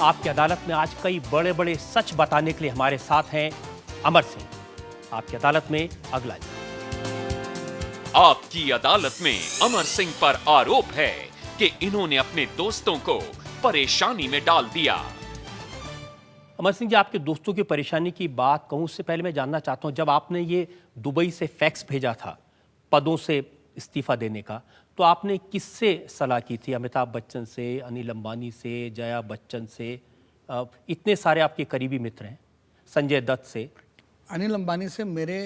आपकी अदालत में आज कई बड़े बड़े सच बताने के लिए हमारे साथ हैं अमर सिंह। आपकी अदालत में अगला आपकी अदालत में अमर सिंह पर आरोप है कि इन्होंने अपने दोस्तों को परेशानी में डाल दिया। अमर सिंह जी, आपके दोस्तों की परेशानी की बात कहूं उससे पहले मैं जानना चाहता हूं, जब आपने ये दुबई से फैक्स भेजा था पदों से इस्तीफा देने का, तो आपने किससे सलाह की थी? अमिताभ बच्चन से, अनिल अंबानी से, जया बच्चन से, इतने सारे आपके करीबी मित्र हैं, संजय दत्त से। अनिल अंबानी से मेरे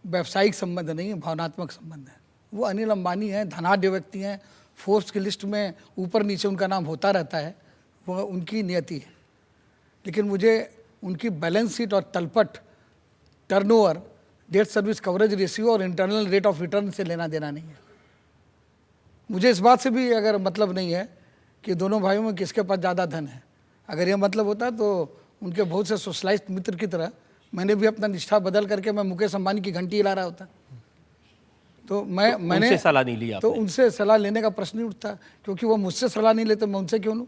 व्यावसायिक संबंध नहीं है, भावनात्मक संबंध है। वो अनिल अंबानी हैं, धनाढ्य व्यक्ति हैं, फोर्ब्स की लिस्ट में ऊपर नीचे उनका नाम होता रहता है, वो उनकी नियति है। लेकिन मुझे उनकी बैलेंस शीट और तलपट, turnover, debt service coverage ratio और इंटरनल रेट ऑफ रिटर्न से लेना देना नहीं है। मुझे इस बात से भी अगर मतलब नहीं है कि दोनों भाइयों में किसके पास ज़्यादा धन है। अगर ये मतलब होता तो उनके बहुत से सोशलाइज्ड मित्र की तरह मैंने भी अपना निष्ठा बदल करके मैं मुकेश अंबानी की घंटी हिला रहा होता। तो मैंने उनसे सलाह नहीं ली आपने? तो उनसे सलाह लेने का प्रश्न नहीं उठता, क्योंकि वो मुझसे सलाह नहीं लेते, मैं उनसे क्यों लूँ।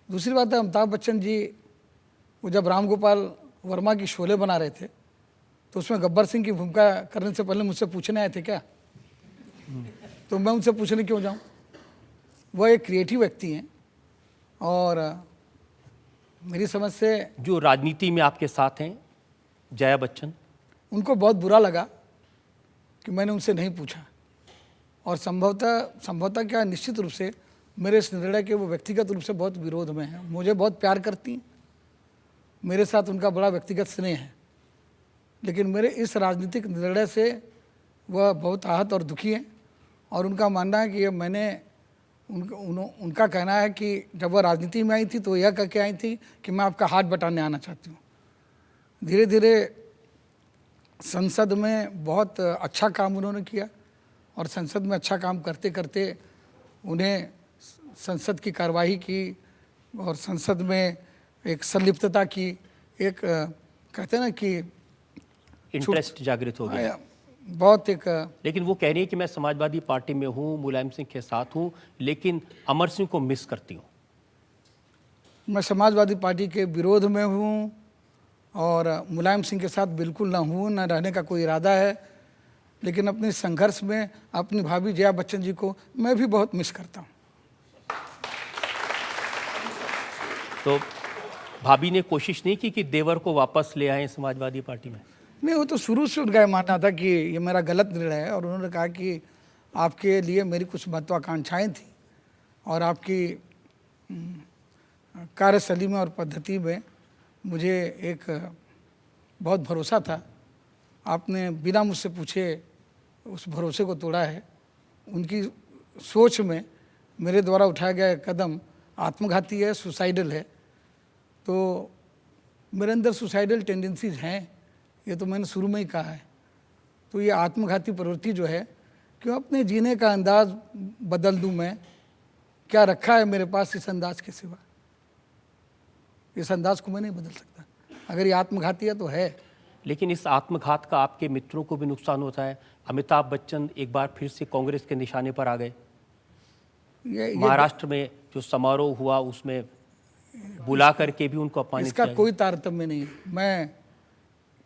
दूसरी बात है, अमिताभ बच्चन जी वो जब राम गोपाल वर्मा की शोले बना रहे थे तो उसमें गब्बर सिंह की भूमिका करने से पहले मुझसे पूछने आए थे क्या? तो मैं उनसे पूछने क्यों जाऊं? वो एक क्रिएटिव व्यक्ति हैं और मेरी समझ से जो राजनीति में आपके साथ हैं, जया बच्चन, उनको बहुत बुरा लगा कि मैंने उनसे नहीं पूछा। और संभवतः क्या, निश्चित रूप से मेरे इस निर्णय के वो व्यक्तिगत रूप से बहुत विरोध में हैं। मुझे बहुत प्यार करती हैं, मेरे साथ उनका बड़ा व्यक्तिगत स्नेह है, लेकिन मेरे इस राजनीतिक निर्णय से वह बहुत आहत और दुखी हैं। और उनका मानना है कि ये मैंने उनका कहना है कि जब वह राजनीति में आई थी तो यह कह के आई थी कि मैं आपका हाथ बटाने आना चाहती हूँ। धीरे धीरे संसद में बहुत अच्छा काम उन्होंने किया और संसद में अच्छा काम करते करते उन्हें संसद की कार्यवाही की और संसद में एक संलिप्तता की, एक कहते हैं ना कि इंटरेस्ट जागृत हो गया बहुत एक। लेकिन वो कह रही है कि मैं समाजवादी पार्टी में हूँ, मुलायम सिंह के साथ हूँ, लेकिन अमर सिंह को मिस करती हूँ। मैं समाजवादी पार्टी के विरोध में हूँ और मुलायम सिंह के साथ बिल्कुल ना हूँ, ना रहने का कोई इरादा है। लेकिन अपने संघर्ष में अपनी भाभी जया बच्चन जी को मैं भी बहुत मिस करता हूँ। तो भाभी ने कोशिश नहीं की कि देवर को वापस ले आए समाजवादी पार्टी में? नहीं, वो तो शुरू से उनका मानना था कि ये मेरा गलत निर्णय है और उन्होंने कहा कि आपके लिए मेरी कुछ महत्वाकांक्षाएँ थी और आपकी कार्यशैली में और पद्धति में मुझे एक बहुत भरोसा था। आपने बिना मुझसे पूछे उस भरोसे को तोड़ा है। उनकी सोच में मेरे द्वारा उठाया गया कदम आत्मघाती है, सुसाइडल है। तो मेरे अंदर सुसाइडल टेंडेंसीज हैं, ये तो मैंने शुरू में ही कहा है। तो ये आत्मघाती प्रवृत्ति जो है, क्यों अपने जीने का अंदाज बदल दूं मैं? क्या रखा है मेरे पास इस अंदाज के सिवा? इस अंदाज को मैं नहीं बदल सकता। अगर ये आत्मघाती है तो है। लेकिन इस आत्मघात का आपके मित्रों को भी नुकसान होता है। अमिताभ बच्चन एक बार फिर से कांग्रेस के निशाने पर आ गए। महाराष्ट्र में जो समारोह हुआ उसमें बुला करके भी उनको अपमानित इसका किया। कोई तारतम्य नहीं। मैं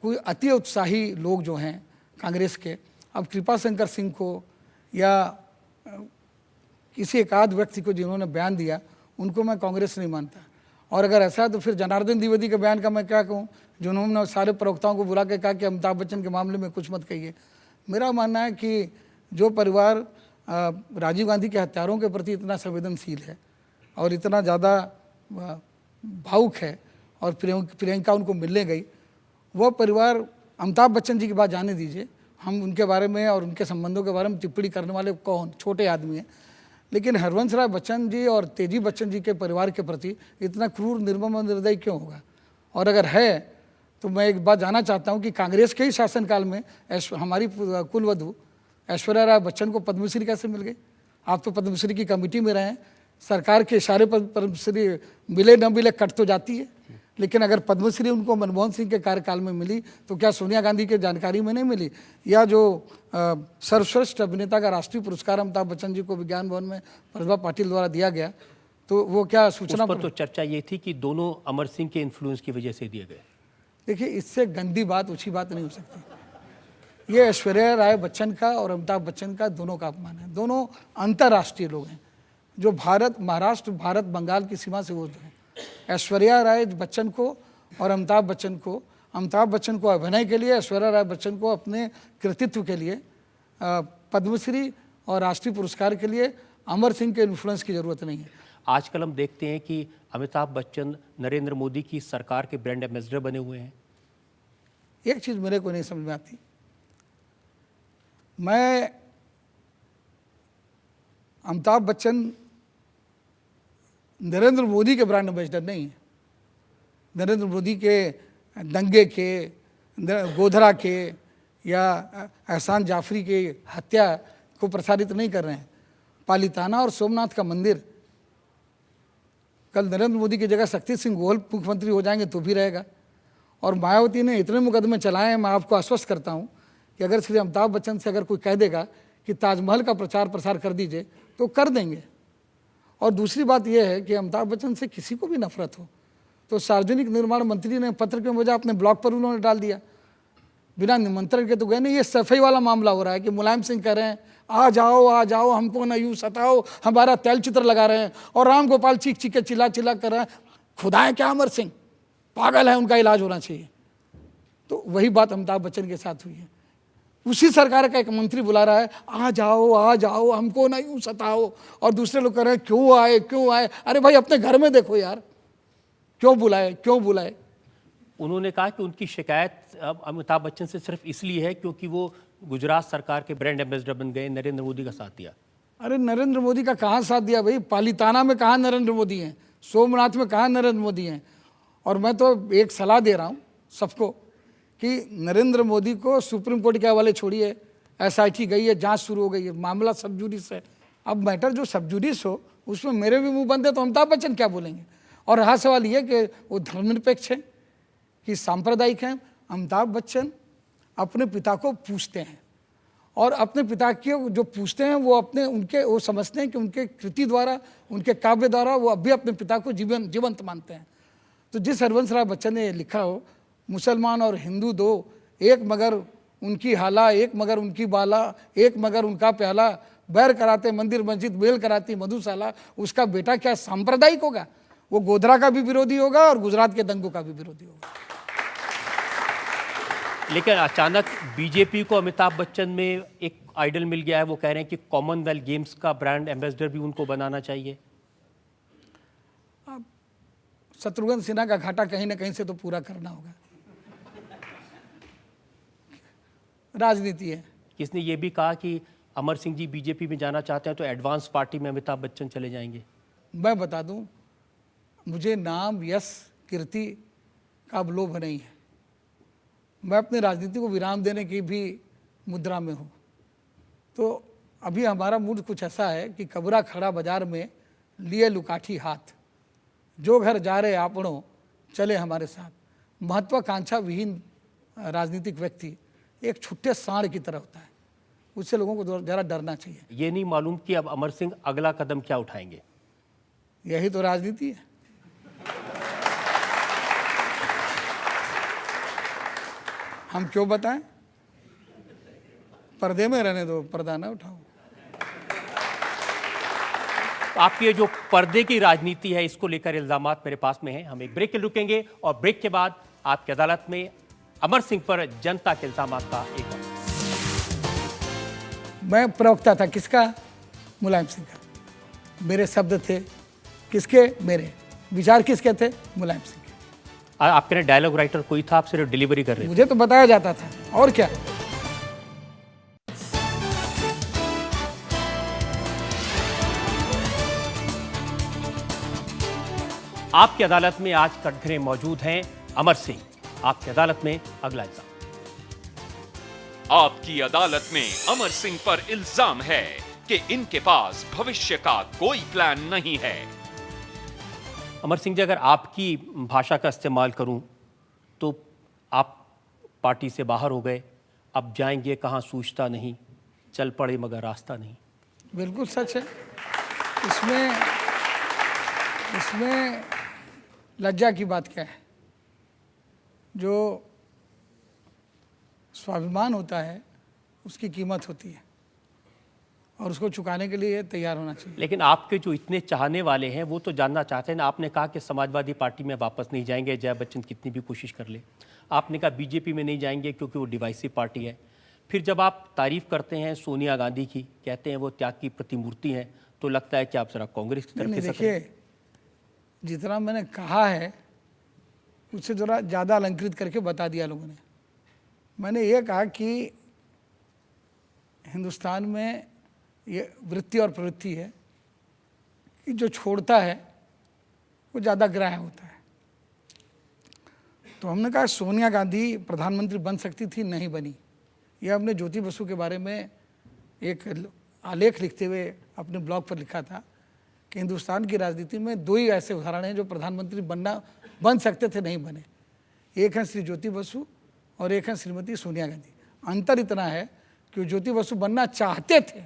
कोई अति उत्साही लोग जो हैं कांग्रेस के, अब कृपा शंकर सिंह को या किसी एक आध व्यक्ति को जिन्होंने बयान दिया उनको मैं कांग्रेस नहीं मानता। और अगर ऐसा है तो फिर जनार्दन द्विवेदी के बयान का मैं क्या कहूँ, जिन्होंने सारे प्रवक्ताओं को बुला के कहा कि अमिताभ बच्चन के मामले में कुछ मत कहिए। मेरा मानना है कि जो परिवार राजीव गांधी के हत्यारों के प्रति इतना संवेदनशील है और इतना ज़्यादा भावुक है और प्रियंका उनको मिलने गई, वह परिवार अमिताभ बच्चन जी की बात जाने दीजिए। हम उनके बारे में और उनके संबंधों के बारे में टिप्पणी करने वाले कौन, छोटे आदमी हैं। लेकिन हरवंश राय बच्चन जी और तेजी बच्चन जी के परिवार के प्रति इतना क्रूर, निर्मम और निर्दयी क्यों होगा? और अगर है तो मैं एक बात जानना चाहता हूँ कि कांग्रेस के ही शासनकाल में हमारी कुलवधू ऐश्वर्या राय बच्चन को पद्मश्री कैसे मिल गई? आप तो पद्मश्री की कमेटी में रहे हैं, सरकार के इशारे पर पद्मश्री मिले न मिले कट तो जाती है। लेकिन अगर पद्मश्री उनको मनमोहन सिंह के कार्यकाल में मिली तो क्या सोनिया गांधी के जानकारी में नहीं मिली? या जो सर्वश्रेष्ठ अभिनेता का राष्ट्रीय पुरस्कार अमिताभ बच्चन जी को विज्ञान भवन में प्रतिभा पाटिल द्वारा दिया गया, तो वो क्या सूचना उस पर तो चर्चा ये थी कि दोनों अमर सिंह के इन्फ्लुएंस की वजह से दिए गए। देखिए, इससे गंदी बात ऊंची बात नहीं हो सकती। ये ऐश्वर्या राय बच्चन का और अमिताभ बच्चन का दोनों का अपमान है। दोनों अंतर्राष्ट्रीय लोग हैं जो महाराष्ट्र भारत बंगाल की सीमा से वो हैं। ऐश्वर्या राय बच्चन को और अमिताभ बच्चन को अभिनय के लिए, ऐश्वर्या राय बच्चन को अपने कृतित्व के लिए पद्मश्री और राष्ट्रीय पुरस्कार के लिए अमर सिंह के इन्फ्लुएंस की जरूरत नहीं है। आजकल हम देखते हैं कि अमिताभ बच्चन नरेंद्र मोदी की सरकार के ब्रांड एम्बेसडर बने हुए हैं। एक चीज मेरे को नहीं समझ में आती, मैं अमिताभ बच्चन नरेंद्र मोदी के ब्रांड एम्बेसडर नहीं है। नरेंद्र मोदी के दंगे के, गोधरा के या एहसान जाफरी के हत्या को प्रसारित नहीं कर रहे हैं। पालीताना और सोमनाथ का मंदिर, कल नरेंद्र मोदी की जगह शक्ति सिंह गोयल मुख्यमंत्री हो जाएंगे तो भी रहेगा। और मायावती ने इतने मुकदमे चलाए हैं, मैं आपको आश्वस्त करता हूं कि अगर श्री अमिताभ बच्चन से अगर कोई कह देगा कि ताजमहल का प्रचार प्रसार कर दीजिए तो कर देंगे। और दूसरी बात यह है कि अमिताभ बच्चन से किसी को भी नफरत हो तो सार्वजनिक निर्माण मंत्री ने पत्र के वजह अपने ब्लॉग पर उन्होंने डाल दिया, बिना निमंत्रण के तो गए नहीं। ये सफाई वाला मामला हो रहा है कि मुलायम सिंह कह रहे हैं आ जाओ हमको न यूँ सताओ, हमारा तैल चित्र लगा रहे हैं, और राम गोपाल चीख चीख के चिल्ला कर रहे हैं खुदाएं क्या अमर सिंह, पागल है, उनका इलाज होना चाहिए। तो वही बात अमिताभ बच्चन के साथ हुई है। उसी सरकार का एक मंत्री बुला रहा है आ जाओ हमको ना यूँ सताओ, और दूसरे लोग कह रहे हैं क्यों आए। अरे भाई अपने घर में देखो यार, क्यों बुलाए। उन्होंने कहा कि उनकी शिकायत अब अमिताभ बच्चन से सिर्फ इसलिए है क्योंकि वो गुजरात सरकार के ब्रांड एम्बेसडर बन गए, नरेंद्र मोदी का साथ दिया। अरे नरेंद्र मोदी का कहाँ साथ दिया भाई? पालीताना में कहाँ नरेंद्र मोदी हैं, सोमनाथ में कहाँ नरेंद्र मोदी हैं। और मैं तो एक सलाह दे रहा हूँ सबको कि नरेंद्र मोदी को सुप्रीम कोर्ट के हवाले छोड़िए, SIT गई है, जांच शुरू हो गई है, मामला सब जुडिस है। अब मैटर जो सब जुडिस हो उसमें मेरे भी मुंह बंद है तो अमिताभ बच्चन क्या बोलेंगे? और रहा सवाल ये कि वो धर्मनिरपेक्ष है कि सांप्रदायिक हैं। अमिताभ बच्चन अपने पिता को पूछते हैं और अपने पिता के जो पूछते हैं वो समझते हैं कि उनके कृति द्वारा, उनके काव्य द्वारा वो अब भी अपने पिता को जीवंत मानते हैं। तो जिस हरवंश राय बच्चन ने लिखा हो मुसलमान और हिंदू दो, एक मगर उनकी हाला, एक मगर उनकी बाला, एक मगर उनका प्याला, बैर कराते मंदिर मस्जिद, मेल कराती मधुशाला, उसका बेटा क्या सांप्रदायिक होगा? वो गोधरा का भी विरोधी होगा और गुजरात के दंगों का भी विरोधी होगा। लेकिन अचानक बीजेपी को अमिताभ बच्चन में एक आइडल मिल गया है। वो कह रहे हैं कि कॉमनवेल्थ गेम्स का ब्रांड एम्बेसडर भी उनको बनाना चाहिए। शत्रुघ्न सिन्हा का घाटा कहीं ना कहीं से तो पूरा करना होगा। राजनीति है। किसने ये भी कहा कि अमर सिंह जी बीजेपी में जाना चाहते हैं तो एडवांस पार्टी में अमिताभ बच्चन चले जाएंगे। मैं बता दूं, मुझे नाम, यश, कीर्ति का अब लोभ नहीं है। मैं अपनी राजनीति को विराम देने की भी मुद्रा में हूँ। तो अभी हमारा मूड कुछ ऐसा है कि कबरा खड़ा बाजार में लिए लुकाठी हाथ, जो घर जा रहे आपणों चले हमारे साथ। महत्वाकांक्षा विहीन राजनीतिक व्यक्ति एक छुट्टे सांड की तरह होता है, उससे लोगों को जरा डरना चाहिए। ये नहीं मालूम कि अब अमर सिंह अगला कदम क्या उठाएंगे। यही तो राजनीति है। हम क्यों बताएं? पर्दे में रहने दो, पर्दा ना उठाओ। आपकी ये जो पर्दे की राजनीति है, इसको लेकर इल्जामात मेरे पास में हैं। हम एक ब्रेक के रुकेंगे और ब्रेक के बाद आपकी अदालत में अमर सिंह पर जनता के इल्जामात का एक और। मैं प्रवक्ता था किसका? मुलायम सिंह का। मेरे शब्द थे किसके? मेरे विचार किसके थे? मुलायम सिंह के। आपके ना डायलॉग राइटर कोई था, आप सिर्फ डिलीवरी कर रहे थे? मुझे तो बताया जाता था, और क्या। आपकी अदालत में आज कटघरे मौजूद हैं अमर सिंह। आपकी अदालत में अगला इल्जाम। आपकी अदालत में अमर सिंह पर इल्जाम है कि इनके पास भविष्य का कोई प्लान नहीं है। अमर सिंह जी, अगर आपकी भाषा का इस्तेमाल करूं तो आप पार्टी से बाहर हो गए, अब जाएंगे कहाँ सूझता नहीं, चल पड़े मगर रास्ता नहीं। बिल्कुल सच है। इसमें इसमें लज्जा की बात क्या है? जो स्वाभिमान होता है उसकी कीमत होती है और उसको चुकाने के लिए तैयार होना चाहिए। लेकिन आपके जो इतने चाहने वाले हैं वो तो जानना चाहते हैं ना। आपने कहा कि समाजवादी पार्टी में वापस नहीं जाएंगे, जया बच्चन कितनी भी कोशिश कर ले। आपने कहा बीजेपी में नहीं जाएंगे क्योंकि वो डिवाइसिव पार्टी है। फिर जब आप तारीफ करते हैं सोनिया गांधी की, कहते हैं वो त्याग की प्रतिमूर्ति हैं, तो लगता है कि आप जरा कांग्रेस की तरफ नहीं, खिसक रहे हैं। देखिए, जितना मैंने कहा है उससे जरा ज़्यादा अलंकृत करके बता दिया लोगों ने। मैंने ये कहा कि हिंदुस्तान में ये वृत्ति और प्रवृत्ति है कि जो छोड़ता है वो ज़्यादा ग्राह्य होता है। तो हमने कहा सोनिया गांधी प्रधानमंत्री बन सकती थी, नहीं बनी। यह हमने ज्योति बसु के बारे में एक आलेख लिखते हुए अपने ब्लॉग पर लिखा था कि हिंदुस्तान की राजनीति में दो ही ऐसे उदाहरण हैं जो प्रधानमंत्री बन सकते थे, नहीं बने। एक है श्री ज्योति बसु और एक है श्रीमती सोनिया गांधी। अंतर इतना है कि ज्योति बसु बनना चाहते थे,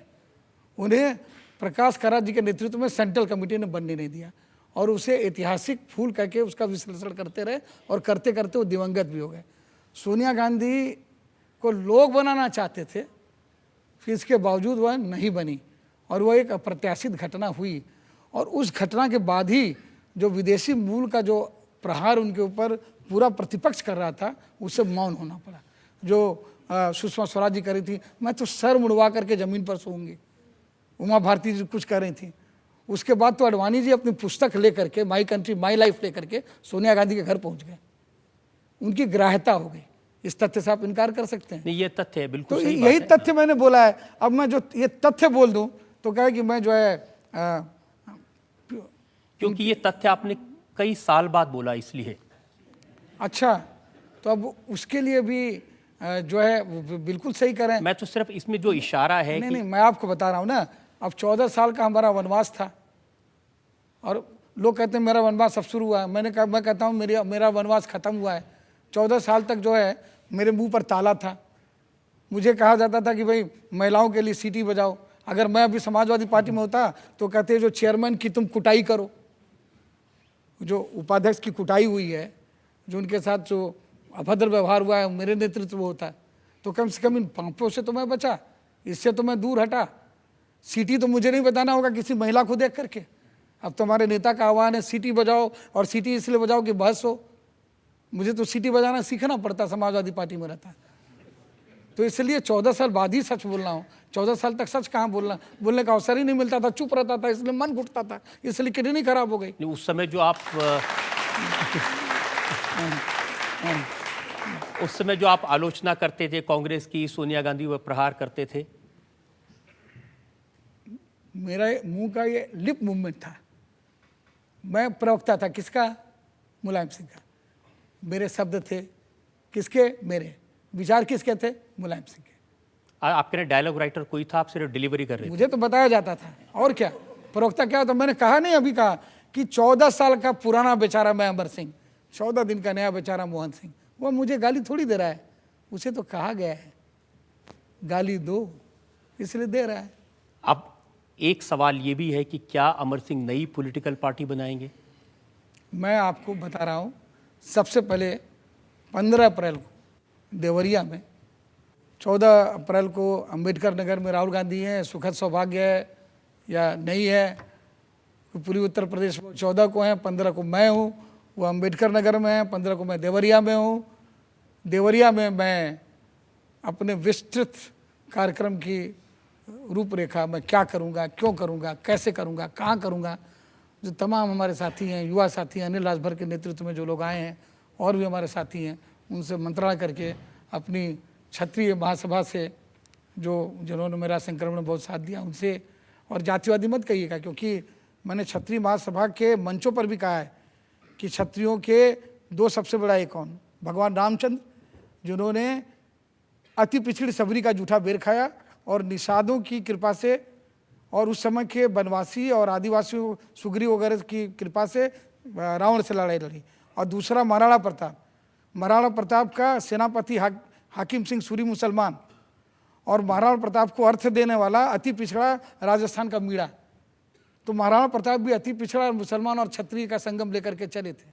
उन्हें प्रकाश काराट जी के नेतृत्व में सेंट्रल कमेटी ने बनने नहीं दिया और उसे ऐतिहासिक फूल कह के उसका विश्लेषण करते रहे और करते करते वो दिवंगत भी हो गए। सोनिया गांधी को लोग बनाना चाहते थे, फिर इसके बावजूद वह नहीं बनी और वह एक अप्रत्याशित घटना हुई। और उस घटना के बाद ही जो विदेशी मूल का जो प्रहार उनके ऊपर पूरा प्रतिपक्ष कर रहा था, उससे मौन होना पड़ा। जो सुषमा स्वराज जी कर रही थी, मैं तो सर मुड़वा करके ज़मीन पर सोऊंगी, उमा भारती जी कुछ कर रही थी। उसके बाद तो अडवाणी जी अपनी पुस्तक लेकर के, माई कंट्री माई लाइफ लेकर के सोनिया गांधी के घर पहुंच गए। उनकी ग्राह्यता हो गई। इस तथ्य से आप इनकार कर सकते हैं? नहीं, ये तथ्य है, बिल्कुल तो सही यही बात है। तथ्य मैंने बोला है। अब मैं जो ये तथ्य बोल दूं तो कहे कि मैं जो है क्योंकि ये तथ्य आपने कई साल बाद बोला, इसलिए। अच्छा, तो अब उसके लिए भी जो है वो बिल्कुल सही करें। मैं तो सिर्फ इसमें जो इशारा है नहीं कि नहीं, मैं आपको बता रहा हूँ ना, अब 14 साल का हमारा वनवास था और लोग कहते हैं मेरा वनवास अब शुरू हुआ है। मैं कहता हूँ मेरा वनवास खत्म हुआ है। 14 साल तक जो है मेरे मुंह पर ताला था। मुझे कहा जाता था कि भाई महिलाओं के लिए सीटी बजाओ। अगर मैं अभी समाजवादी पार्टी में होता तो कहते जो चेयरमैन की तुम कुटाई करो। जो उपाध्यक्ष की कुटाई हुई है, जो उनके साथ जो अभद्र व्यवहार हुआ है, मेरे नेतृत्व में होता, तो कम से कम इन पापों से तो मैं बचा, इससे तो मैं दूर हटा। सीटी तो मुझे नहीं बताना होगा किसी महिला को देख करके। अब तो हमारे नेता का आह्वान है सीटी बजाओ, और सीटी इसलिए बजाओ कि बहस हो। मुझे तो सीटी बजाना सीखना पड़ता, समाजवादी पार्टी में रहता। तो इसलिए 14 साल बाद ही सच बोल रहा हूँ। 14 साल तक सच कहाँ बोलने का अवसर ही नहीं मिलता था, चुप रहता था, इसलिए मन घुटता था, इसलिए किडनी खराब हो गई। उस समय जो आप उस समय जो आप आलोचना करते थे कांग्रेस की, सोनिया गांधी पर प्रहार करते थे, मेरा मुंह का ये लिप मूवमेंट था। मैं प्रवक्ता था किसका? मुलायम सिंह का। मेरे शब्द थे किसके? मेरे विचार किसके थे? मुलायम सिंह के। आपके लिए डायलॉग राइटर कोई था, आप सिर्फ डिलीवरी कर रहे थे? मुझे तो बताया जाता था, और क्या। प्रवक्ता क्या होता? मैंने कहा नहीं, अभी कहा कि 14 साल का पुराना बेचारा मैं अमर सिंह, 14 दिन का नया बेचारा मोहन सिंह। वो मुझे गाली थोड़ी दे रहा है, उसे तो कहा गया है गाली दो, इसलिए दे रहा है। अब एक सवाल ये भी है कि क्या अमर सिंह नई पॉलिटिकल पार्टी बनाएंगे? मैं आपको बता रहा हूँ, सबसे पहले 15 अप्रैल को देवरिया में, 14 अप्रैल को अंबेडकर नगर में राहुल गांधी हैं, सुखद सौभाग्य है या नहीं है, पूरी उत्तर प्रदेश में 14 को हैं, 15 को मैं हूँ, वो अंबेडकर नगर में है, 15 को मैं देवरिया में हूँ। देवरिया में मैं अपने विस्तृत कार्यक्रम की रूपरेखा, मैं क्या करूँगा, क्यों करूँगा, कैसे करूँगा, कहाँ करूँगा, जो तमाम हमारे साथी हैं, युवा साथी हैं, अनिल राजभर के नेतृत्व में जो लोग आए हैं और भी हमारे साथी हैं, उनसे मंत्रणा करके अपनी क्षत्रिय महासभा से जिन्होंने मेरा संक्रमण में बहुत साथ दिया उनसे, और जातिवादी मत कहिएगा, क्योंकि मैंने क्षत्रिय महासभा के मंचों पर भी कहा है कि क्षत्रियों के दो सबसे बड़ा एक कौन? भगवान रामचंद्र, जिन्होंने अति पिछड़ी सबरी का जूठा बेर खाया और निषादों की कृपा से और उस समय के वनवासी और आदिवासियों सुग्रीव वगैरह की कृपा से रावण से लड़ाई लड़ी। और दूसरा महाराणा प्रताप, महाराणा प्रताप का सेनापति हाकिम सिंह सूरी मुसलमान, और महाराणा प्रताप को अर्थ देने वाला अति पिछड़ा राजस्थान का मीणा। तो महाराणा प्रताप भी अति पिछड़ा मुसलमान और क्षत्रिय का संगम लेकर के चले थे,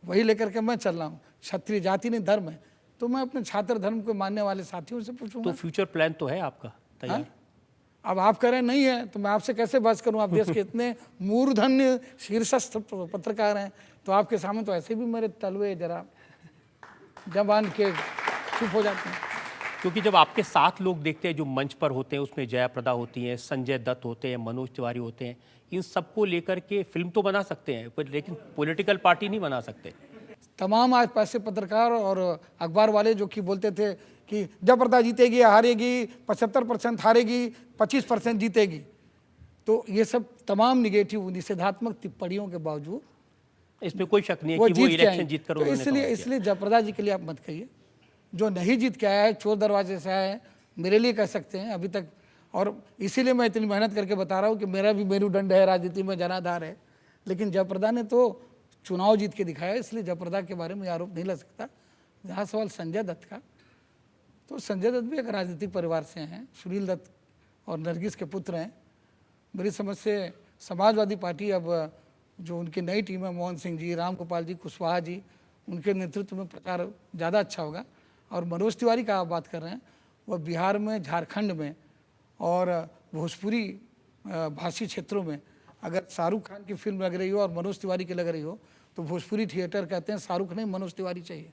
वही लेकर के मैं चल रहा हूँ। क्षत्रिय जाति नहीं धर्म है, तो मैं अपने छात्र धर्म को मानने वाले साथियों से पूछूंगा। तो फ्यूचर प्लान तो है आपका तैयार? हाँ? अब आप कह रहे हैं नहीं है, तो मैं आपसे कैसे बहस करूं? आप देश के इतने मूर्धन्य शीर्षस्थ पत्रकार हैं, तो आपके सामने तो ऐसे भी मेरे तलवे जरा जबान के चुप हो जाते हैं। क्योंकि जब आपके साथ लोग देखते हैं जो मंच पर होते हैं, उसमें जयाप्रदा होती हैं, संजय दत्त होते हैं, मनोज तिवारी होते हैं, इन सबको लेकर के फिल्म तो बना सकते हैं लेकिन पॉलिटिकल पार्टी नहीं बना सकते। तमाम आज पैसे पत्रकार और अखबार वाले जो कि बोलते थे कि जयाप्रदा जीतेगी हारेगी, 75% हारेगी, 25% जीतेगी, तो ये सब तमाम निगेटिव निषेधात्मक टिप्पणियों के बावजूद इसमें कोई शक नहीं है कि वो इलेक्शन जीत कर उन्होंने कमाल किया। इसलिए जयाप्रदा जी के लिए आप मत कहिए। जो नहीं जीत के आया है, चोर दरवाजे से आया है, मेरे लिए कह सकते हैं अभी तक। और इसीलिए मैं इतनी मेहनत करके बता रहा हूँ कि मेरा भी मेरुदंड है, राजनीति में जनाधार है। लेकिन जयाप्रदा ने तो चुनाव जीत के दिखाया, इसलिए जयाप्रदा के बारे में आरोप नहीं लग सकता। जहाँ सवाल संजय दत्त का, तो संजय दत्त भी एक राजनीतिक परिवार से हैं, सुनील दत्त और नरगिस के पुत्र हैं। मेरी समझ से समाजवादी पार्टी अब जो उनकी नई टीम है, मोहन सिंह जी, राम गोपाल जी, कुशवाहा जी, उनके नेतृत्व में प्रचार ज़्यादा अच्छा होगा। और मनोज तिवारी का आप बात कर रहे हैं, वह बिहार में, झारखंड में और भोजपुरी भाषी क्षेत्रों में अगर शाहरुख खान की फिल्म लग रही हो और मनोज तिवारी की लग रही हो, तो भोजपुरी थिएटर कहते हैं शाहरुख नहीं मनोज तिवारी चाहिए।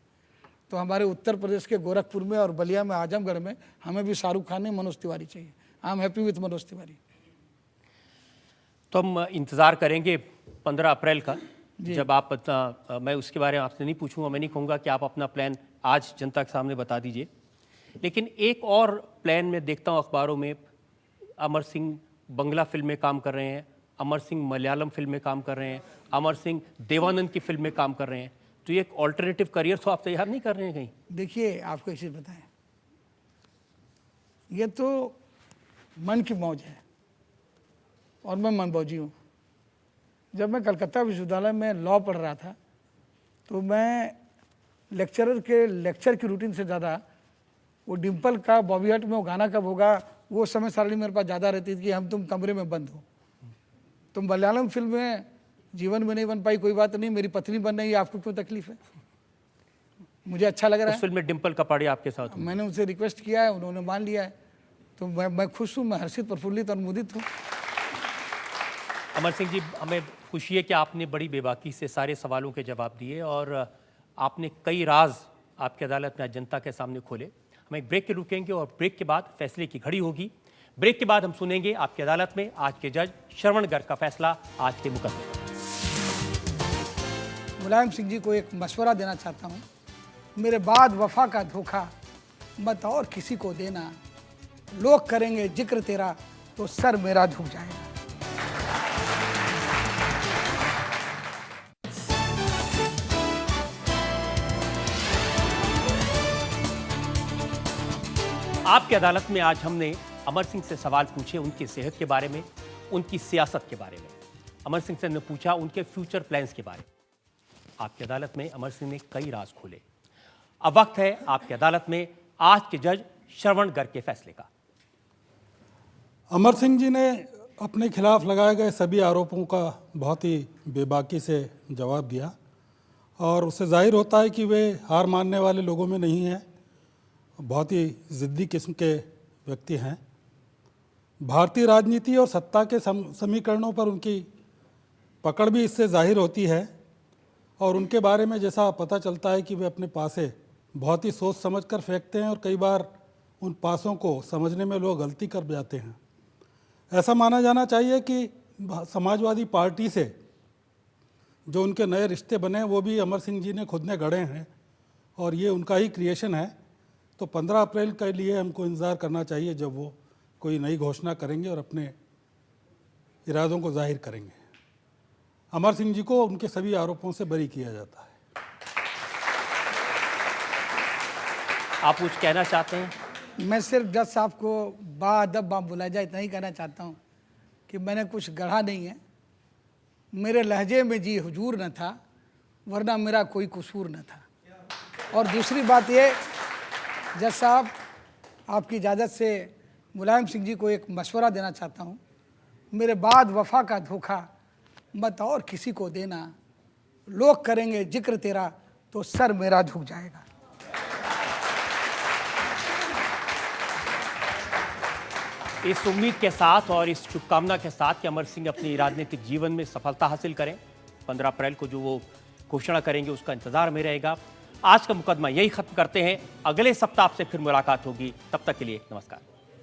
तो हमारे उत्तर प्रदेश के गोरखपुर में और बलिया में, आजमगढ़ में हमें भी शाहरुख खान नहीं मनोज तिवारी चाहिए। I am happy with Manoj Tiwari. तो हम इंतज़ार करेंगे 15 अप्रैल का, जब आप मैं उसके बारे में आपसे नहीं पूछूंगा, मैं नहीं कहूँगा कि आप अपना प्लान आज जनता के सामने बता दीजिए। लेकिन एक और प्लान में देखता हूँ अखबारों में, अमर सिंह बंगला फिल्म में काम कर रहे हैं, अमर सिंह मलयालम फिल्म में काम कर रहे हैं, अमर सिंह देवानंद की फिल्म में काम कर रहे हैं। तो ये एक ऑल्टरनेटिव करियर तो आप तैयार नहीं कर रहे हैं कहीं? देखिए, आपको एक चीज़ बताएं, ये तो मन की मौज है और मैं मनमौजी हूँ। जब मैं कलकत्ता विश्वविद्यालय में लॉ पढ़ रहा था, तो मैं लेक्चरर के लेक्चर की रूटीन से ज़्यादा वो डिम्पल का बॉबी हट में वो गाना कब होगा, वो समय सारणी मेरे पास ज़्यादा रहती थी कि हम तुम कमरे में बंद हो। तुम मलयालम फिल्म में जीवन में नहीं बन पाई, कोई बात नहीं, मेरी पत्नी बन रही है, आपको क्यों तकलीफ है? मुझे अच्छा लग रहा है। उस फिल्म में डिम्पल कपाड़िया आपके साथ? मैंने उनसे रिक्वेस्ट किया है, उन्होंने मान लिया है, तो मैं खुश हूँ, मैं हर्षित, प्रफुल्लित और मुदित हूँ। अमर सिंह जी, हमें खुशी है कि आपने बड़ी बेबाकी से सारे सवालों के जवाब दिए और आपने कई राज आपकी अदालत में जनता के सामने खोले। हम एक ब्रेक के रुकेंगे और ब्रेक के बाद फैसले की घड़ी होगी। ब्रेक के बाद हम सुनेंगे आपकी अदालत में आज के जज श्रवण गर्ग का फैसला आज के मुकदमे पर। मुलायम सिंह जी को एक मशवरा देना चाहता हूँ, मेरे बाद वफा का धोखा मत और किसी को देना, लोग करेंगे जिक्र तेरा तो सर मेरा झुक जाएगा। आपकी अदालत में आज हमने अमर सिंह से सवाल पूछे उनकी सेहत के बारे में, उनकी सियासत के बारे में। अमर सिंह से ने पूछा उनके फ्यूचर प्लान्स के बारे में। आपकी अदालत में अमर सिंह ने कई राज खोले। अब वक्त है आपकी अदालत में आज के जज श्रवण गर्ग के फैसले का। अमर सिंह जी ने अपने खिलाफ लगाए गए सभी आरोपों का बहुत ही बेबाकी से जवाब दिया और उससे जाहिर होता है कि वे हार मानने वाले लोगों में नहीं हैं, बहुत ही ज़िद्दी किस्म के व्यक्ति हैं। भारतीय राजनीति और सत्ता के समीकरणों पर उनकी पकड़ भी इससे जाहिर होती है और उनके बारे में जैसा पता चलता है कि वे अपने पासे बहुत ही सोच समझ कर फेंकते हैं और कई बार उन पासों को समझने में लोग गलती कर जाते हैं। ऐसा माना जाना चाहिए कि समाजवादी पार्टी से जो उनके नए रिश्ते बने वो भी अमर सिंह जी ने खुद ने गढ़े हैं और ये उनका ही क्रिएशन है। तो 15 अप्रैल के लिए हमको इंतज़ार करना चाहिए जब वो कोई नई घोषणा करेंगे और अपने इरादों को जाहिर करेंगे। अमर सिंह जी को उनके सभी आरोपों से बरी किया जाता है। आप कुछ कहना चाहते हैं? मैं सिर्फ जज साहब को बाअदब बुलाया जाए इतना ही कहना चाहता हूँ कि मैंने कुछ गढ़ा नहीं है, मेरे लहजे में जी हुजूर न था, वरना मेरा कोई कसूर न था। और दूसरी बात ये, जज साहब आपकी इजाज़त से मुलायम सिंह जी को एक मशवरा देना चाहता हूँ। मेरे बाद वफा का धोखा मत और किसी को देना, लोग करेंगे जिक्र तेरा तो सर मेरा झुक जाएगा। इस उम्मीद के साथ और इस शुभकामना के साथ कि अमर सिंह अपनी राजनीतिक जीवन में सफलता हासिल करें, 15 अप्रैल को जो वो घोषणा करेंगे उसका इंतजार में रहेगा। आज का मुकदमा यही खत्म करते हैं। अगले सप्ताह आपसे फिर मुलाकात होगी, तब तक के लिए नमस्कार।